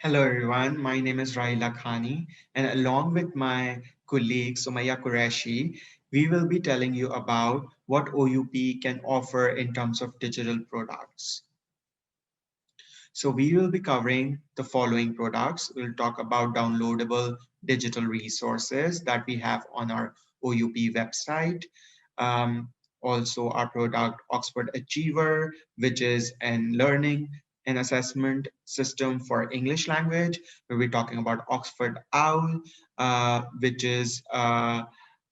Hello everyone, my name is Raila Khani and along with my colleague Sumaya Qureshi, we will be telling you about what OUP can offer in terms of digital products. So we will be covering the following products. We'll talk about downloadable digital resources that we have on our OUP website. Um, Also our product Oxford Achiever, which is an learning and assessment system for English language. We'll be talking about Oxford OWL, which is a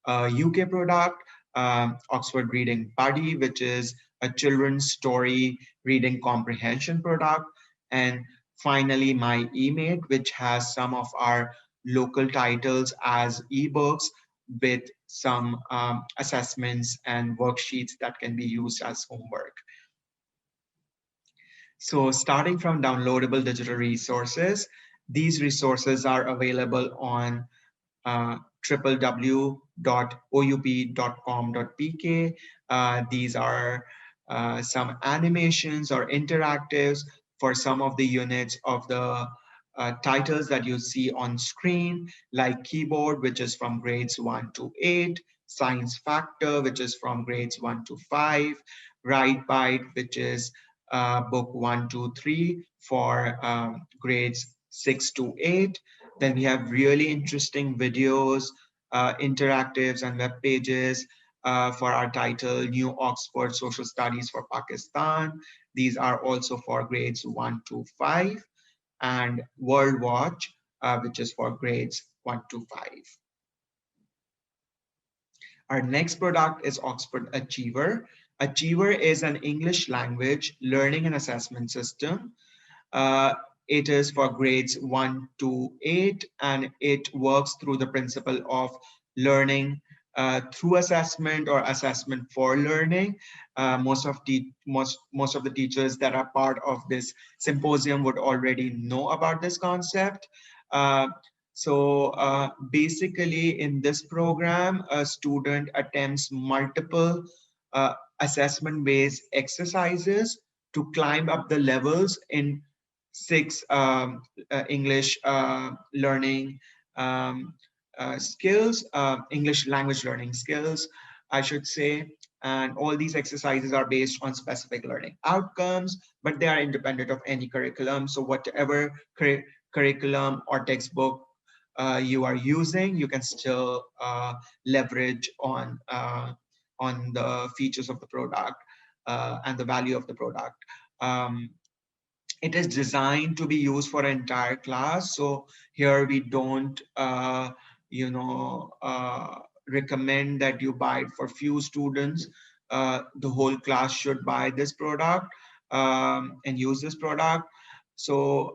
UK product, Oxford Reading Buddy, which is a children's story reading comprehension product, and finally my eMate, which has some of our local titles as ebooks with some assessments and worksheets that can be used as homework. So starting from downloadable digital resources, these resources are available on www.oup.com.pk. These are some animations or interactives for some of the units of the titles that you see on screen, like keyboard, which is from grades 1 to 8, science factor, which is from grades 1 to 5, write bite, which is book 1, 2, 3 for grades 6 to 8. Then we have really interesting videos, interactives, and web pages for our title, New Oxford Social Studies for Pakistan. These are also for grades 1 to 5, and World Watch, which is for grades 1 to 5. Our next product is Oxford Achiever. Achiever is an English language learning and assessment system. Uh, it is for grades 1 to 8, and it works through the principle of learning through assessment or assessment for learning. Most of the teachers that are part of this symposium would already know about this concept. Uh, Basically, in this program, a student attempts multiple assessment-based exercises to climb up the levels in six English learning skills, English language learning skills, I should say. And all these exercises are based on specific learning outcomes, but they are independent of any curriculum. So whatever curriculum or textbook you are using, you can still leverage on the features of the product and the value of the product. Um, it is designed to be used for an entire class. So here we don't, recommend that you buy it for few students. The whole class should buy this product and use this product. So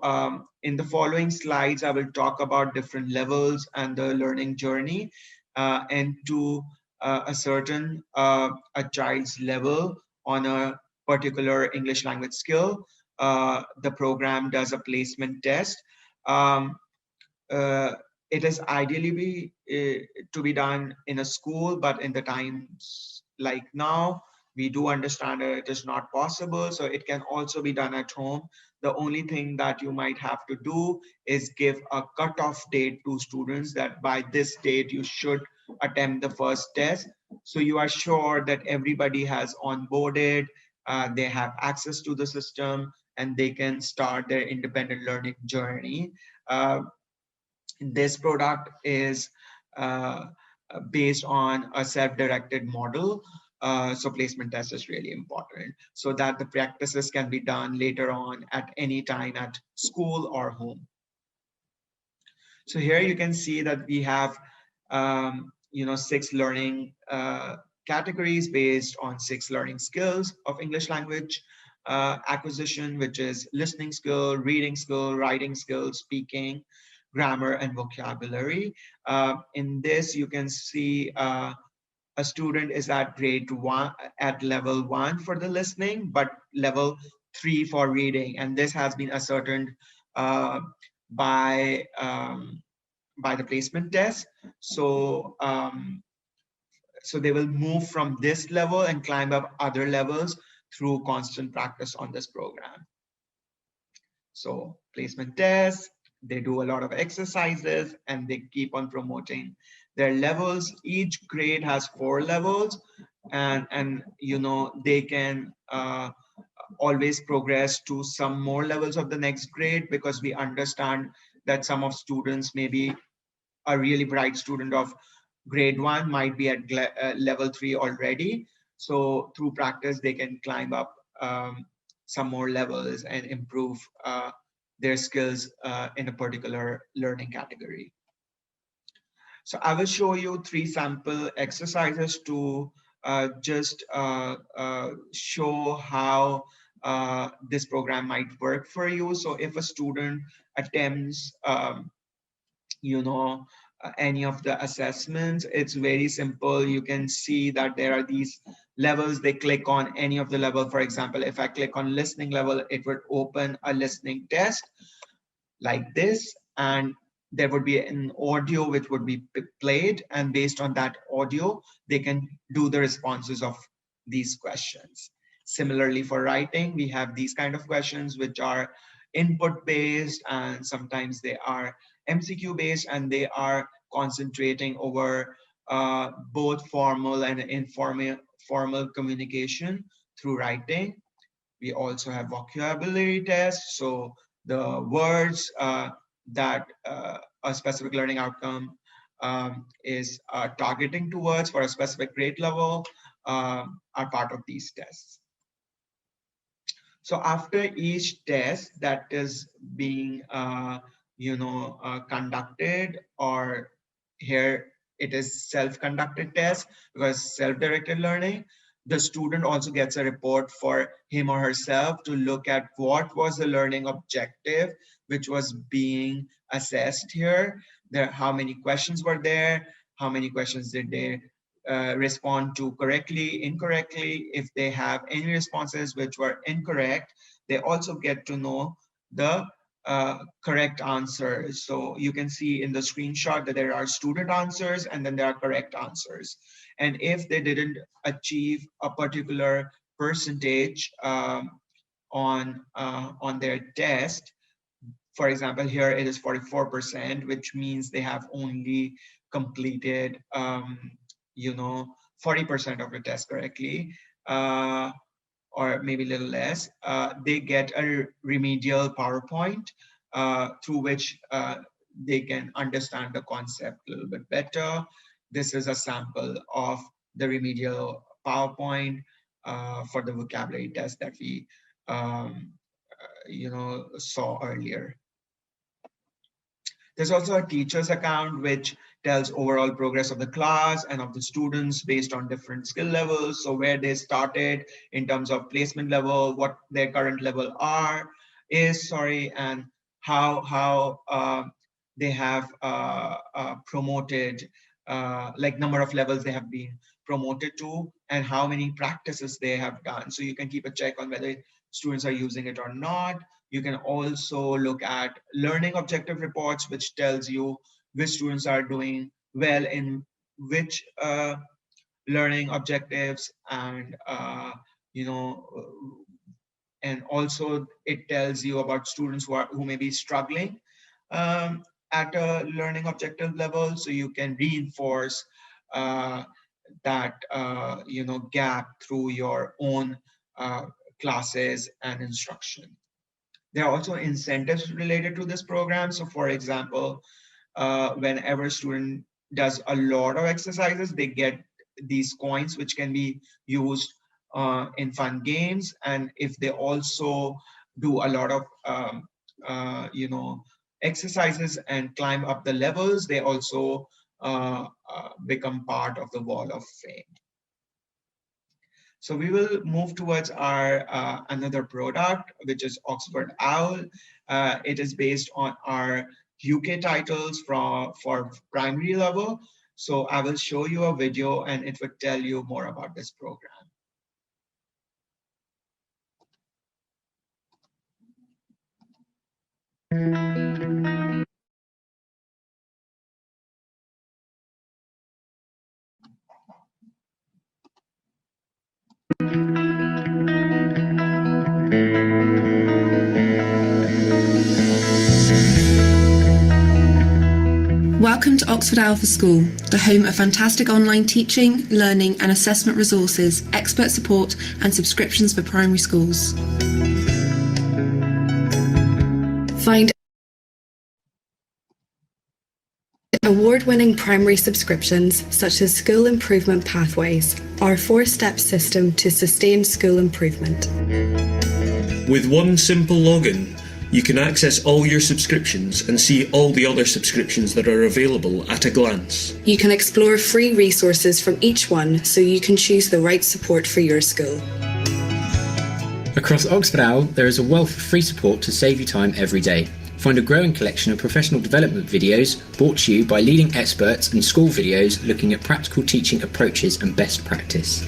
in the following slides, I will talk about different levels and the learning journey. And to a certain a child's level on a particular English language skill, the program does a placement test. Um, uh, it is ideally to be done in a school, but in the times like now, we do understand that it is not possible. So it can also be done at home. The only thing that you might have to do is give a cutoff date to students that by this date you should attempt the first test. So you are sure that everybody has onboarded, they have access to the system, and they can start their independent learning journey. Uh, this product is uh, based on a self-directed model. So placement test is really important so that the practices can be done later on at any time at school or home. So here you can see that we have, six learning categories based on six learning skills of English language acquisition, which is listening skill, reading skill, writing skill, speaking, grammar, and vocabulary. In this, you can see a student is at grade 1, at level 1 for the listening, but level 3 for reading. And this has been ascertained uh, by by the placement test. So so they will move from this level and climb up other levels through constant practice on this program. So placement test, they do a lot of exercises and they keep on promoting their levels. Each grade has 4 levels, and they can always progress to some more levels of the next grade, because we understand that some of students, maybe a really bright student of grade 1 might be at level 3 already. So through practice they can climb up some more levels and improve their skills in a particular learning category. So I will show you 3 sample exercises to just show how this program might work for you. So if a student attempts you know any of the assessments, it's very simple. You can see that there are these levels. They click on any of the level. For example, if I click on listening level, it would open a listening test like this, and there would be an audio which would be played, and based on that audio they can do the responses of these questions. Similarly, for writing, we have these kind of questions which are input based, and sometimes they are MCQ based, and they are concentrating over both formal and informal communication through writing. We also have vocabulary tests. So the words that a specific learning outcome is targeting towards for a specific grade level are part of these tests. So after each test that is being conducted, or here it is self-conducted test, because self-directed learning, the student also gets a report for him or herself to look at what was the learning objective which was being assessed here. How many questions were there, how many questions did they respond to correctly, incorrectly. If they have any responses which were incorrect, they also get to know the correct answers. So you can see in the screenshot that there are student answers and then there are correct answers. And if they didn't achieve a particular percentage on their test, for example, here it is 44%, which means they have only completed, 40% of the test correctly, or maybe a little less. They get a remedial PowerPoint through which they can understand the concept a little bit better. This is a sample of the remedial PowerPoint for the vocabulary test that we saw earlier. There's also a teacher's account which tells overall progress of the class and of the students based on different skill levels. So where they started in terms of placement level, what their current level and how they have promoted, like number of levels they have been promoted to, and how many practices they have done. So you can keep a check on whether students are using it or not. You can also look at learning objective reports, which tells you which students are doing well in which learning objectives, and you know, and also it tells you about students who may be struggling at a learning objective level, so you can reinforce that gap through your own classes and instruction. There are also incentives related to this program. So for example, whenever a student does a lot of exercises, they get these coins which can be used in fun games. And if they also do a lot of exercises and climb up the levels, they also become part of the wall of fame. So we will move towards our another product, which is Oxford OWL. It is based on our UK titles for primary level. So I will show you a video and it will tell you more about this program. Welcome to Oxford OUP for School, the home of fantastic online teaching, learning and assessment resources, expert support and subscriptions for primary schools. Find award-winning primary subscriptions such as School Improvement Pathways, our 4-step system to sustain school improvement. With one simple login, you can access all your subscriptions and see all the other subscriptions that are available at a glance. You can explore free resources from each one so you can choose the right support for your school. Across Oxford OUL, there is a wealth of free support to save you time every day. Find a growing collection of professional development videos brought to you by leading experts and school videos looking at practical teaching approaches and best practice.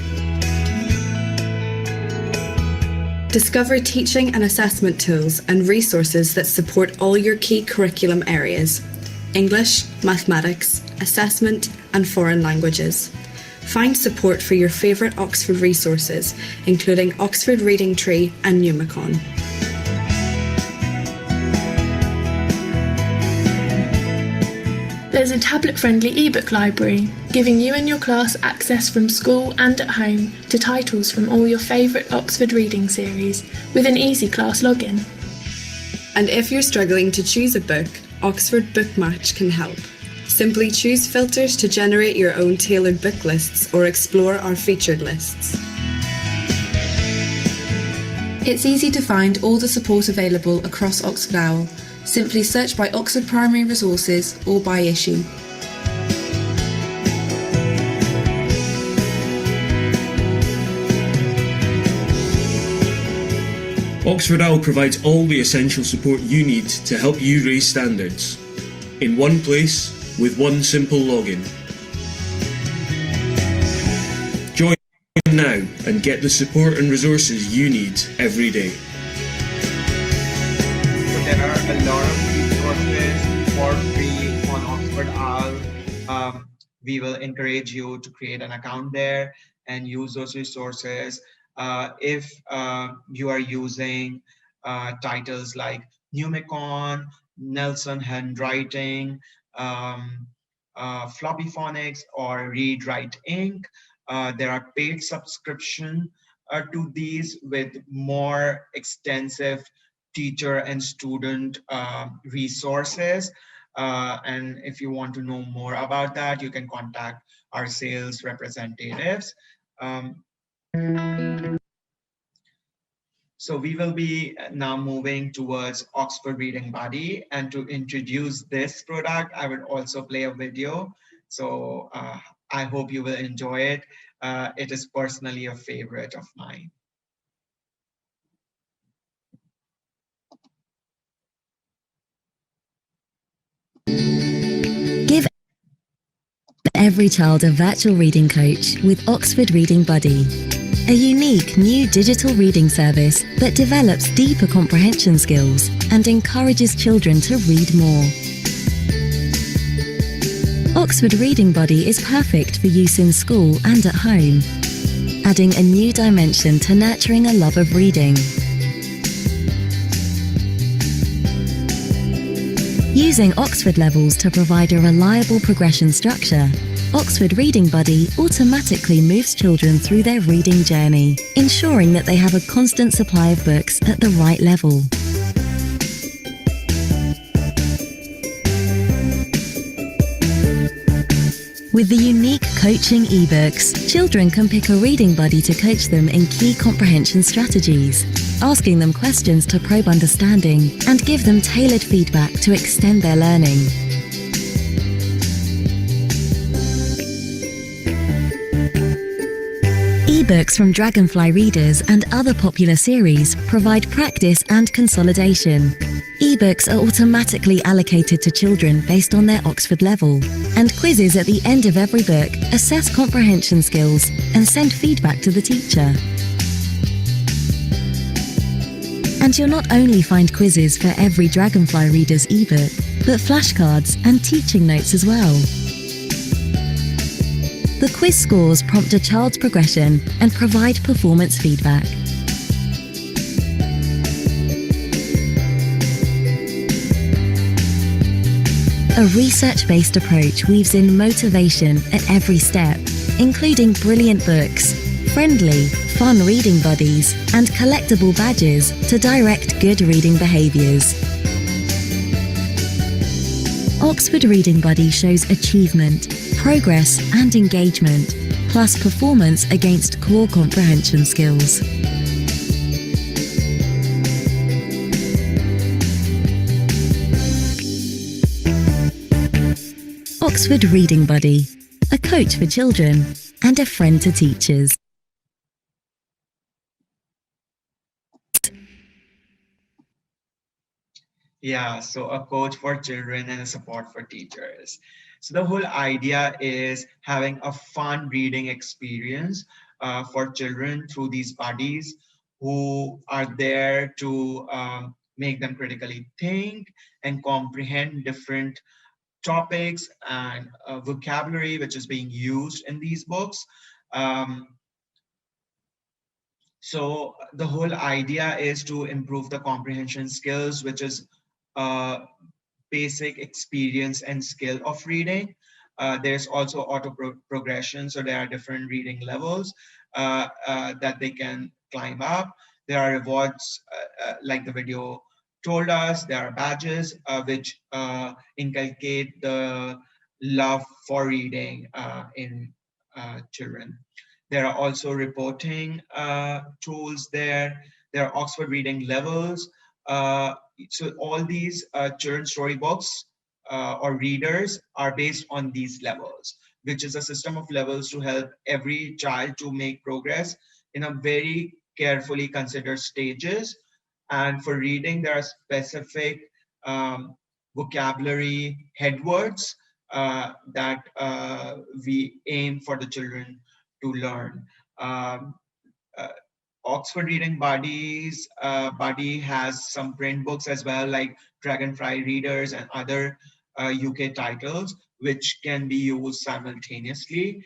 Discover teaching and assessment tools and resources that support all your key curriculum areas: English, mathematics, assessment and foreign languages. Find support for your favourite Oxford resources, including Oxford Reading Tree and Numicon. There's a tablet-friendly ebook library, giving you and your class access from school and at home to titles from all your favourite Oxford reading series with an easy class login. And if you're struggling to choose a book, Oxford Book Match can help. Simply choose filters to generate your own tailored book lists or explore our featured lists. It's easy to find all the support available across Oxford OUL. Simply search by Oxford Primary Resources or by issue. Oxford OUL provides all the essential support you need to help you raise standards. In one place, with one simple login. Join now and get the support and resources you need every day. There are a lot of resources for free on Oxford OUL. We will encourage you to create an account there and use those resources. If you are using titles like Numicon, Nelson Handwriting, Floppy Phonics, or Read Write Inc., there are paid subscription to these with more extensive teacher and student resources. And if you want to know more about that, you can contact our sales representatives. So we will be now moving towards Oxford Reading Buddy. And to introduce this product, I would also play a video. So I hope you will enjoy it. It is personally a favorite of mine. Give every child a virtual reading coach with Oxford Reading Buddy, a unique new digital reading service that develops deeper comprehension skills and encourages children to read more. Oxford Reading Buddy is perfect for use in school and at home, adding a new dimension to nurturing a love of reading. Using Oxford levels to provide a reliable progression structure, Oxford Reading Buddy automatically moves children through their reading journey, ensuring that they have a constant supply of books at the right level. With the unique coaching ebooks, children can pick a reading buddy to coach them in key comprehension strategies, asking them questions to probe understanding and give them tailored feedback to extend their learning. Ebooks from Dragonfly readers and other popular series provide practice and consolidation. Ebooks are automatically allocated to children based on their Oxford level, and quizzes at the end of every book assess comprehension skills and send feedback to the teacher. And you'll not only find quizzes for every Dragonfly reader's ebook, but flashcards and teaching notes as well. The quiz scores prompt a child's progression and provide performance feedback. A research-based approach weaves in motivation at every step, including brilliant books, friendly, fun reading buddies, and collectible badges to direct good reading behaviours. Oxford Reading Buddy shows achievement, progress and engagement, plus performance against core comprehension skills. Oxford Reading Buddy, a coach for children and a friend to teachers. Yeah, so a coach for children and a support for teachers. So the whole idea is having a fun reading experience for children through these buddies who are there to make them critically think and comprehend different topics and vocabulary which is being used in these books. Um, so the whole idea is to improve the comprehension skills, which is basic experience and skill of reading. There's also auto progression, so there are different reading levels that they can climb up. There are rewards, like the video told us. There are badges which inculcate the love for reading in children. There are also reporting tools there. There are Oxford reading levels. So all these children's storybooks or readers are based on these levels, which is a system of levels to help every child to make progress in a very carefully considered stages. And for reading, there are specific vocabulary headwords that we aim for the children to learn. Oxford Reading Buddy has some print books as well, like Dragonfly Readers and other UK titles, which can be used simultaneously.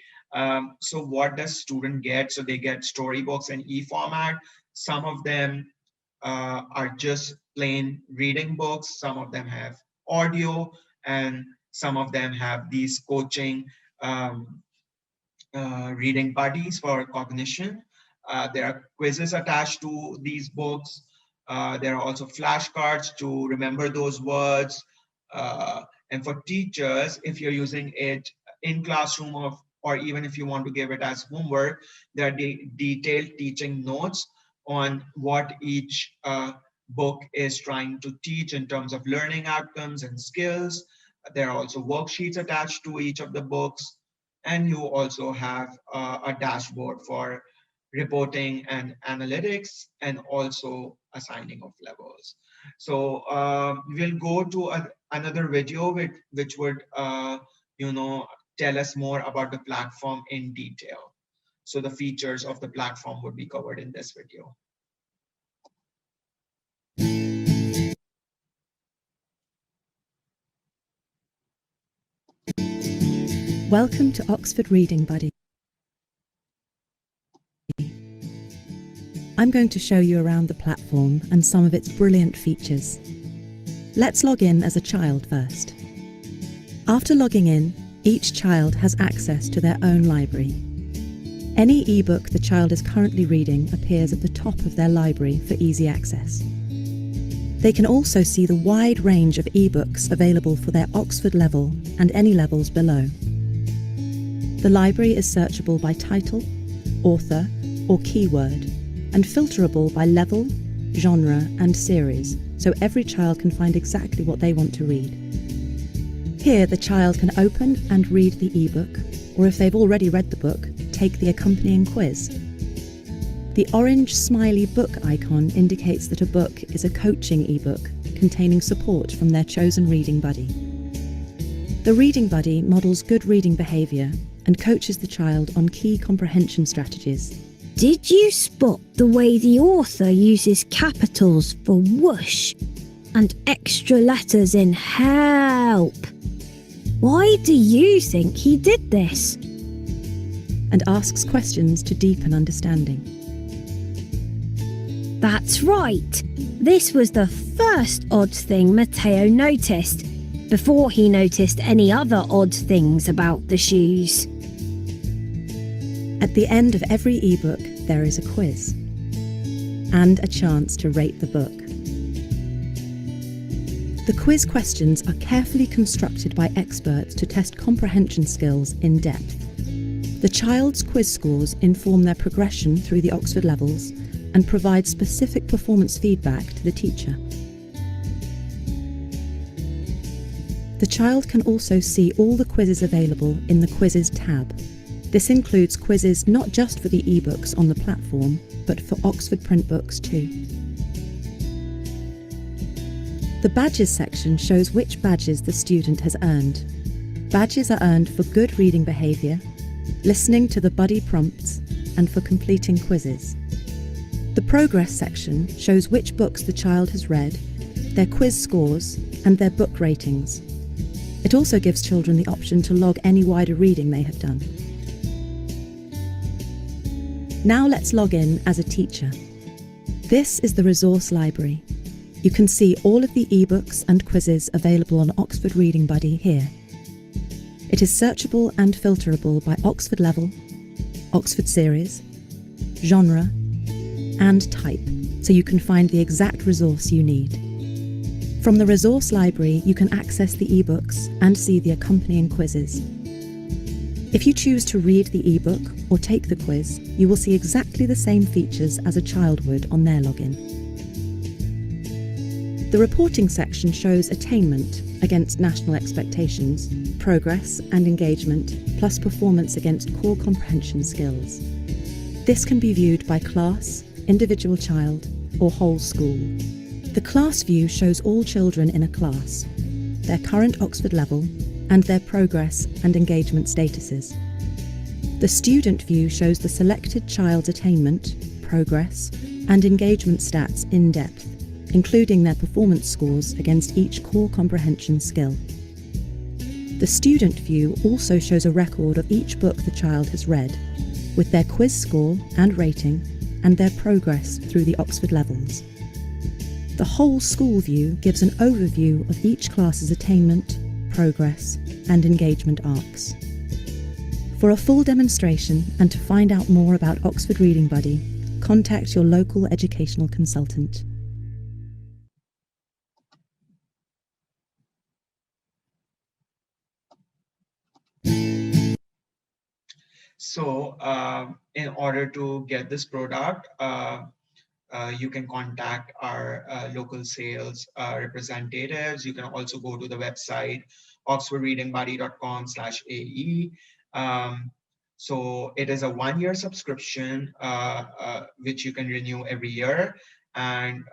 So what does student get? So they get storybooks in e-format. Some of them are just plain reading books. Some of them have audio, and some of them have these coaching reading buddies for cognition. There are quizzes attached to these books. There are also flashcards to remember those words. And for teachers, if you're using it in classroom or even if you want to give it as homework, there are detailed teaching notes on what each book is trying to teach in terms of learning outcomes and skills. There are also worksheets attached to each of the books. And you also have a dashboard for reporting and analytics, and also assigning of levels. So we'll go to another video which would tell us more about the platform in detail. So the features of the platform would be covered in this video. Welcome to Oxford Reading Buddy. I'm going to show you around the platform and some of its brilliant features. Let's log in as a child first. After logging in, each child has access to their own library. Any ebook the child is currently reading appears at the top of their library for easy access. They can also see the wide range of ebooks available for their Oxford level and any levels below. The library is searchable by title, author, or keyword, and filterable by level, genre, and series, so every child can find exactly what they want to read. Here, the child can open and read the ebook, or if they've already read the book, take the accompanying quiz. The orange smiley book icon indicates that a book is a coaching ebook containing support from their chosen reading buddy. The reading buddy models good reading behaviour and coaches the child on key comprehension strategies. Did you spot the way the author uses capitals for whoosh and extra letters in help? Why do you think he did this? And asks questions to deepen understanding. That's right. This was the first odd thing Matteo noticed. before he noticed any other odd things about the shoes. At the end of every ebook, there is a quiz and a chance to rate the book. The quiz questions are carefully constructed by experts to test comprehension skills in depth. The child's quiz scores inform their progression through the Oxford levels and provide specific performance feedback to the teacher. The child can also see all the quizzes available in the Quizzes tab. This includes quizzes not just for the ebooks on the platform, but for Oxford print books too. The Badges section shows which badges the student has earned. Badges are earned for good reading behaviour, listening to the buddy prompts, and for completing quizzes. The Progress section shows which books the child has read, their quiz scores, and their book ratings. It also gives children the option to log any wider reading they have done. Now let's log in as a teacher. This is the resource library. You can see all of the ebooks and quizzes available on Oxford Reading Buddy here. It is searchable and filterable by Oxford level, Oxford series, genre, and type, so you can find the exact resource you need. From the resource library, you can access the ebooks and see the accompanying quizzes. If you choose to read the ebook or take the quiz, you will see exactly the same features as a child would on their login. The reporting section shows attainment against national expectations, progress and engagement, plus performance against core comprehension skills. This can be viewed by class, individual child, or whole school. The class view shows all children in a class, their current Oxford level, and their progress and engagement statuses. The student view shows the selected child's attainment, progress, and engagement stats in depth, including their performance scores against each core comprehension skill. The student view also shows a record of each book the child has read, with their quiz score and rating, and their progress through the Oxford levels. The whole school view gives an overview of each class's attainment, progress, and engagement arcs. For a full demonstration and to find out more about Oxford Reading Buddy, contact your local educational consultant. So in order to get this product, you can contact our local sales representatives. You can also go to the website oxfordreadingbuddy.com/AE. So it is a 1-year subscription, which you can renew every year, and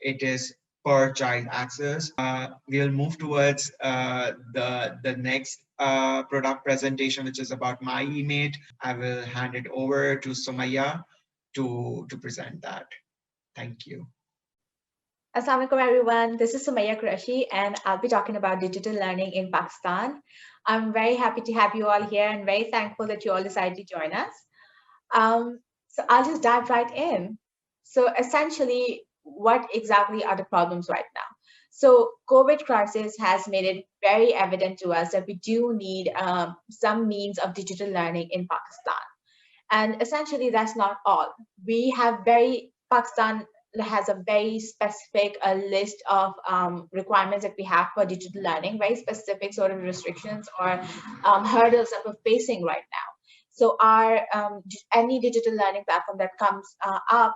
it is per child access. We'll move towards the next product presentation, which is about My eMate. I will hand it over to Sumaya to present that. Thank you. Assalamualaikum everyone, this is Sumaya Qureshi and I'll be talking about digital learning in Pakistan. I'm very happy to have you all here and very thankful that you all decided to join us. So I'll just dive right in. So essentially, what exactly are the problems right now? So COVID crisis has made it very evident to us that we do need some means of digital learning in Pakistan. And essentially, that's not all. Pakistan has a very specific list of requirements that we have for digital learning, very specific sort of restrictions or hurdles that we're facing right now. So any digital learning platform that comes up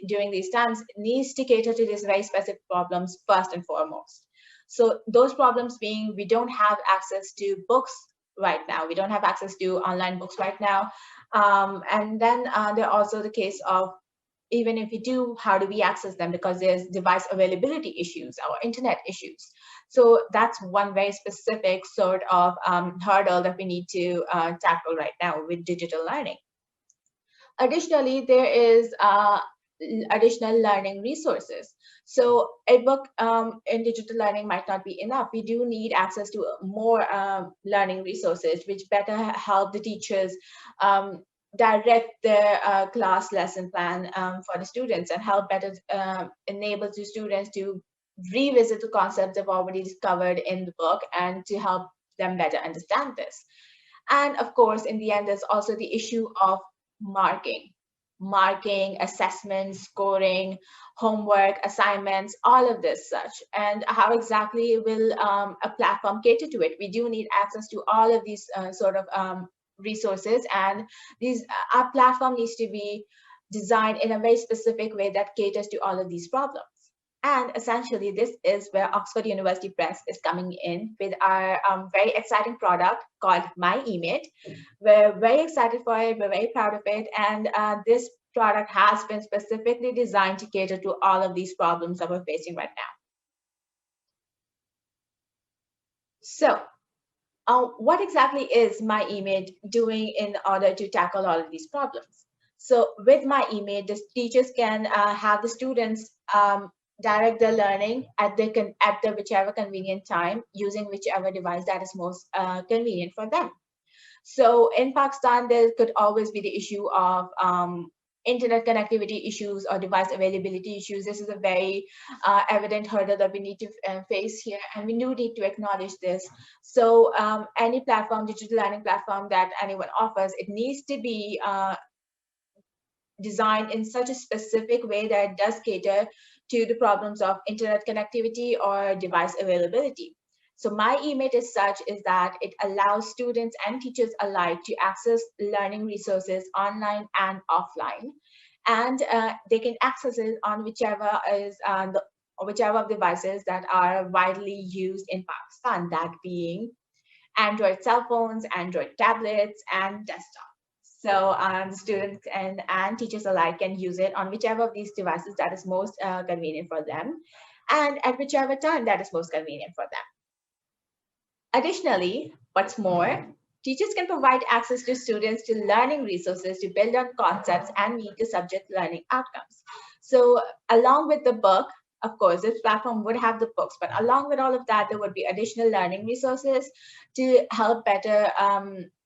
during these times needs to cater to these very specific problems first and foremost. So those problems being, we don't have access to books right now. We don't have access to online books right now. And then there are also the case of, even if we do, how do we access them? Because there's device availability issues or internet issues. So that's one very specific sort of hurdle that we need to tackle right now with digital learning. Additionally, there is additional learning resources. So a book in digital learning might not be enough. We do need access to more learning resources, which better help the teachers direct their class lesson plan for the students and help better enable the students to revisit the concepts they've already discovered in the book and to help them better understand this. And of course, in the end, there's also the issue of marking, assessment, scoring, homework, assignments, all of this such. And how exactly will a platform cater to it? We do need access to all of these resources, and our platform needs to be designed in a very specific way that caters to all of these problems. And essentially, this is where Oxford University Press is coming in with our very exciting product called My eMate. We're very excited for it. We're very proud of it. And this product has been specifically designed to cater to all of these problems that we're facing right now. So what exactly is My eMate doing in order to tackle all of these problems? So with My eMate, the teachers can have the students direct their learning at the whichever convenient time using whichever device that is most convenient for them. So in Pakistan, there could always be the issue of internet connectivity issues or device availability issues. This is a very evident hurdle that we need to face here, and we do need to acknowledge this. So any platform, digital learning platform that anyone offers, it needs to be designed in such a specific way that it does cater to the problems of internet connectivity or device availability. So My eMate is that it allows students and teachers alike to access learning resources online and offline, and they can access it on whichever of devices that are widely used in Pakistan, that being Android cell phones, Android tablets, and desktops. So students and teachers alike can use it on whichever of these devices that is most convenient for them, and at whichever time that is most convenient for them. Additionally, what's more, teachers can provide access to students to learning resources to build on concepts and meet the subject learning outcomes. So along with the book, of course, this platform would have the books, but along with all of that, there would be additional learning resources to help better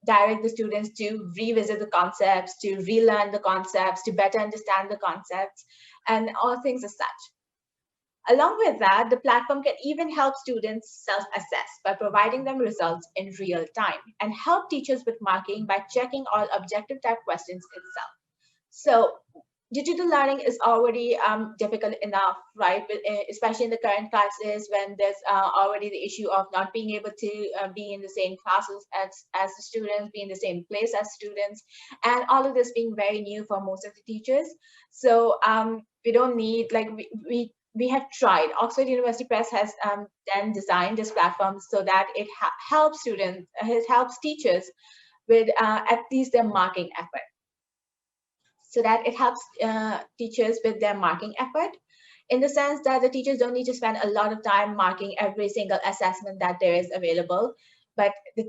direct the students to revisit the concepts, to relearn the concepts, to better understand the concepts, and all things as such. Along with that, the platform can even help students self-assess by providing them results in real time, and help teachers with marking by checking all objective type questions itself. So digital learning is already difficult enough, right? Especially in the current classes, when there's already the issue of not being able to be in the same classes as the students, be in the same place as students, and all of this being very new for most of the teachers. So we don't need, like, we have tried. Oxford University Press has then designed this platform so that it helps students, it helps teachers with at least their marking effort. So that it helps teachers with their marking effort, in the sense that the teachers don't need to spend a lot of time marking every single assessment that there is available, but the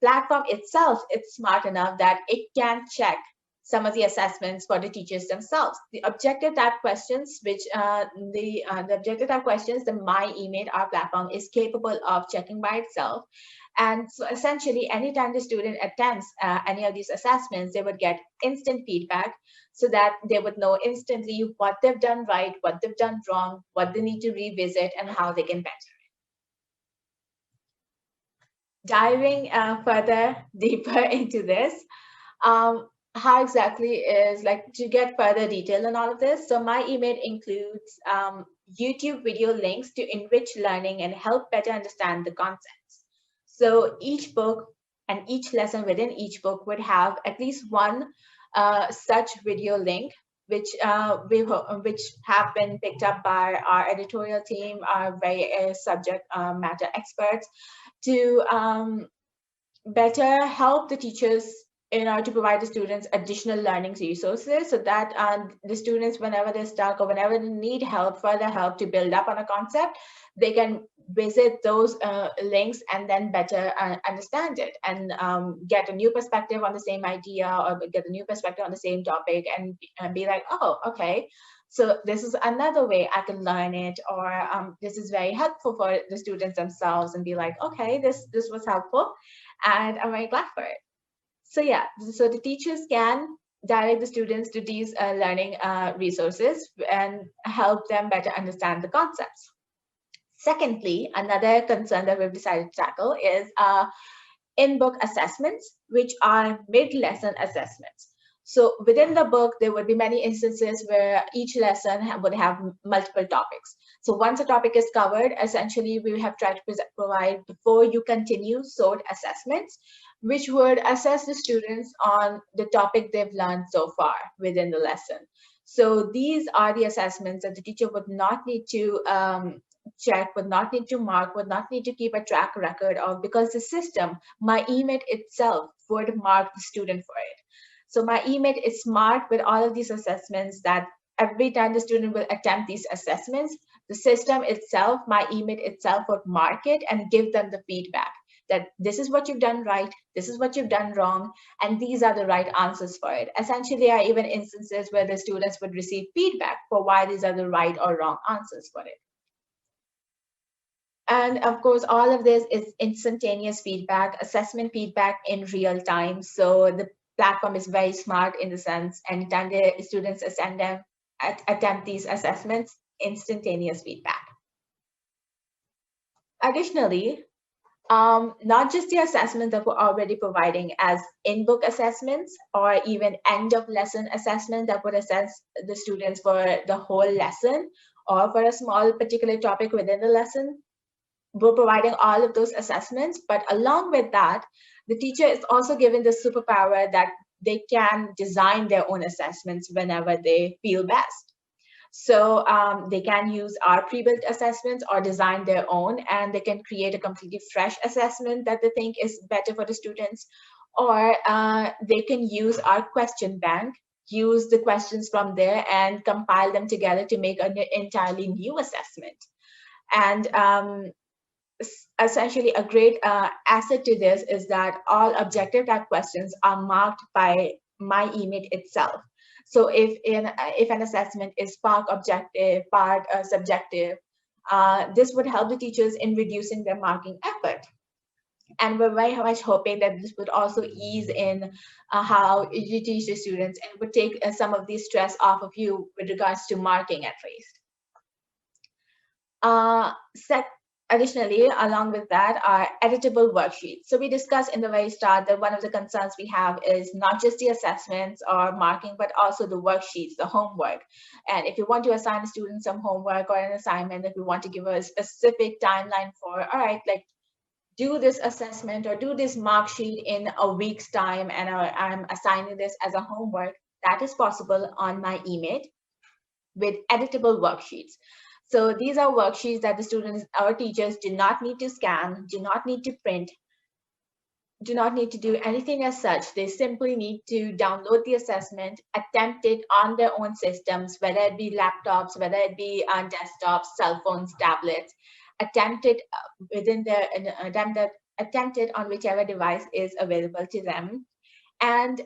platform itself, it's smart enough that it can check some of the assessments for the teachers themselves. The objective type questions, which the objective type questions, the My eMate, our platform, is capable of checking by itself. And so essentially, anytime the student attempts any of these assessments, they would get instant feedback so that they would know instantly what they've done right, what they've done wrong, what they need to revisit, and how they can better it. Diving further deeper into this, how exactly is, like, to get further detail on all of this. So My eMate includes YouTube video links to enrich learning and help better understand the concepts. So each book and each lesson within each book would have at least one such video link, which have been picked up by our editorial team, our very subject matter experts, to better help the teachers in order to provide the students additional learning resources, so that the students, whenever they're stuck or whenever they need help, further help to build up on a concept, they can visit those links and then better understand it, and get a new perspective on the same idea, or get a new perspective on the same topic, and be like, oh, okay, so this is another way I can learn it, or this is very helpful for the students themselves, and be like, okay, this was helpful, and I'm very glad for it. So yeah, so the teachers can direct the students to these learning resources and help them better understand the concepts. Secondly, another concern that we've decided to tackle is in-book assessments, which are mid-lesson assessments. So within the book, there would be many instances where each lesson would have multiple topics. So once a topic is covered, essentially we have tried to provide before you continue sort assessments, which would assess the students on the topic they've learned so far within the lesson. So these are the assessments that the teacher would not need to check, would not need to mark, would not need to keep a track record of, because the system, my EMIT itself, would mark the student for it. So my EMIT is smart with all of these assessments that every time the student will attempt these assessments, the system itself, my EMIT itself, would mark it and give them the feedback that this is what you've done right, this is what you've done wrong, and these are the right answers for it. Essentially, there are even instances where the students would receive feedback for why these are the right or wrong answers for it. And of course, all of this is instantaneous feedback, assessment feedback in real time. So the platform is very smart in the sense, anytime the students attempt these assessments, instantaneous feedback. Additionally, not just the assessments that we're already providing as in-book assessments or even end-of-lesson assessment that would assess the students for the whole lesson or for a small particular topic within the lesson. We're providing all of those assessments, but along with that, the teacher is also given the superpower that they can design their own assessments whenever they feel best. So they can use our pre-built assessments or design their own, and they can create a completely fresh assessment that they think is better for the students, or they can use our question bank, use the questions from there and compile them together to make an entirely new assessment. And essentially a great asset to this is that all objective type questions are marked by my EMIT itself. So if an assessment is part objective, part subjective, this would help the teachers in reducing their marking effort. And we're very much hoping that this would also ease in how you teach the students, and would take some of the stress off of you with regards to marking at least. Additionally, along with that, are editable worksheets. So we discussed in the very start that one of the concerns we have is not just the assessments or marking, but also the worksheets, the homework. And if you want to assign a student some homework or an assignment, if you want to give a specific timeline for, all right, like do this assessment or do this mark sheet in a week's time, and I'm assigning this as a homework, that is possible on my EMIT with editable worksheets. So these are worksheets that the students, our teachers, do not need to scan, do not need to print, do not need to do anything as such. They simply need to download the assessment, attempt it on their own systems, whether it be laptops, whether it be on desktops, cell phones, tablets, attempt it attempt it on whichever device is available to them, and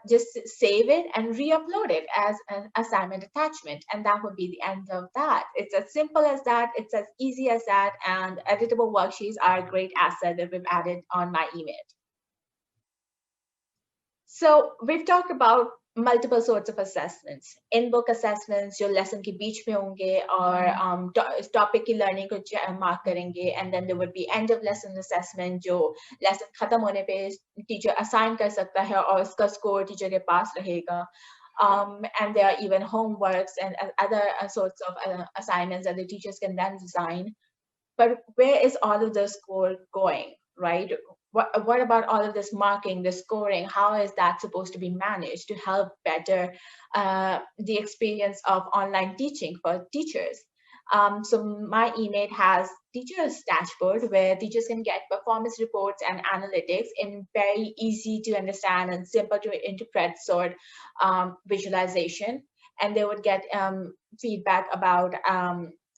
just save it and re-upload it as an assignment attachment. And that would be the end of that. It's as simple as that. It's as easy as that. And editable worksheets are a great asset that we've added on my EMIT. So we've talked about multiple sorts of assessments. In-book assessments, जो lesson के बीच में होंगे और topic की learning को mark करेंगे, and then there would be end of lesson assessment जो lesson खत्म होने पे teacher assign कर सकता है और उसका score teacher के पास रहेगा. And there are even homeworks and other sorts of assignments that the teachers can then design. But where is all of the score going, right? What about all of this marking, the scoring? How is that supposed to be managed to help better the experience of online teaching for teachers? So my EMIT has teachers dashboard where teachers can get performance reports and analytics in very easy to understand and simple to interpret sort visualization. And they would get feedback about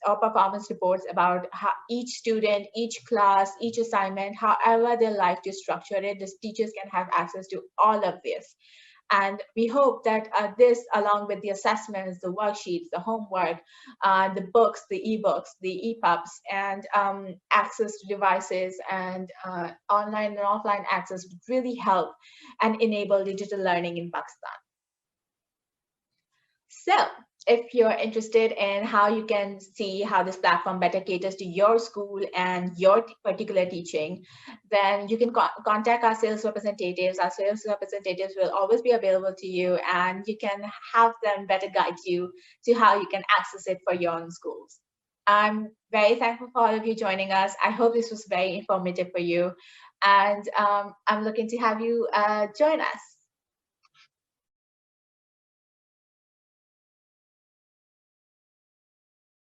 or performance reports about how each student, each class, each assignment, however they like to structure it, the teachers can have access to all of this. And we hope that this, along with the assessments, the worksheets, the homework, the books, the ebooks, the EPUBs, and access to devices and online and offline access would really help and enable digital learning in Pakistan. So if you're interested in how you can see how this platform better caters to your school and your particular teaching, then you can contact our sales representatives. Our sales representatives will always be available to you, and you can have them better guide you to how you can access it for your own schools. I'm very thankful for all of you joining us. I hope this was very informative for you, and I'm looking to have you join us.